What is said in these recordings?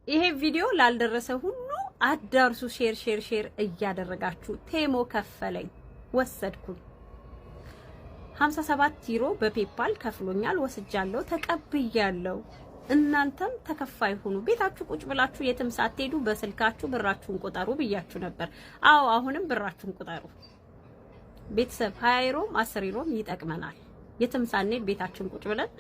ይሄ ቪዲዮ ላልደረሰ ሁሉ አዳርሱ። ሼር እያደረጋችሁ ቴሞ ከፈለኝ ወሰድኩኝ 57 ዩሮ በፔፓል ከፍሎኛል፣ ወስጃለሁ፣ ተቀብያለሁ። እናንተም ተከፋይ ሁኑ። ቤታችሁ ቁጭ ብላችሁ የትም ሳትሄዱ በስልካችሁ ብራችሁን ቁጠሩ ብያችሁ ነበር። አዎ አሁንም ብራችሁን ቁጠሩ። ቤተሰብ 20 ዩሮም 10 ዩሮም ይጠቅመናል። የትም ሳንሄድ ቤታችን ቁጭ ብለን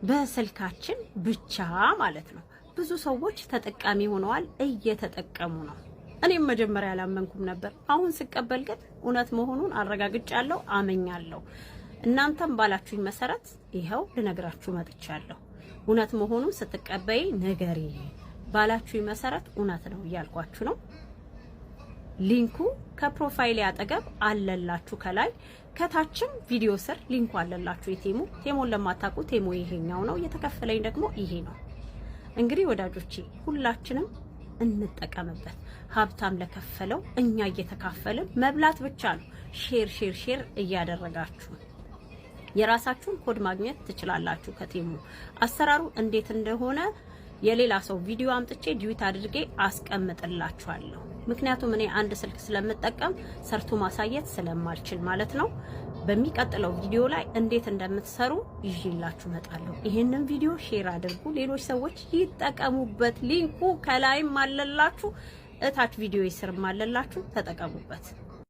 በስልካችን ብቻ ማለት ነው። ብዙ ሰዎች ተጠቃሚ ሆነዋል፣ እየተጠቀሙ ነው። እኔም መጀመሪያ አላመንኩም ነበር። አሁን ስቀበል ግን እውነት መሆኑን አረጋግጫለሁ፣ አመኛለሁ። እናንተም ባላችሁኝ መሰረት ይሄው ልነግራችሁ መጥቻለሁ። እውነት መሆኑን ስትቀበይ ነገሪ ባላችሁኝ መሰረት እውነት ነው እያልኳችሁ ነው። ሊንኩ ከፕሮፋይል አጠገብ አለላችሁ፣ ከላይ ከታችም ቪዲዮ ስር ሊንኩ አለላችሁ። ቴሞን ለማታውቁ ቴሞ ይሄኛው ነው፣ የተከፈለኝ ደግሞ ይሄ ነው። እንግዲህ ወዳጆቼ ሁላችንም እንጠቀምበት። ሀብታም ለከፈለው እኛ እየተካፈልን መብላት ብቻ ነው። ሼር እያደረጋችሁ የራሳችሁን ኮድ ማግኘት ትችላላችሁ ከቴሙ። አሰራሩ እንዴት እንደሆነ የሌላ ሰው ቪዲዮ አምጥቼ ዲዩት አድርጌ አስቀምጥላችኋለሁ። ምክንያቱም እኔ አንድ ስልክ ስለምጠቀም ሰርቶ ማሳየት ስለማልችል ማለት ነው። በሚቀጥለው ቪዲዮ ላይ እንዴት እንደምትሰሩ ይዤላችሁ መጣለሁ። ይሄንን ቪዲዮ ሼር አድርጉ፣ ሌሎች ሰዎች ይጠቀሙበት። ሊንኩ ከላይም አለላችሁ፣ እታች ቪዲዮ ይስርም አለላችሁ፣ ተጠቀሙበት።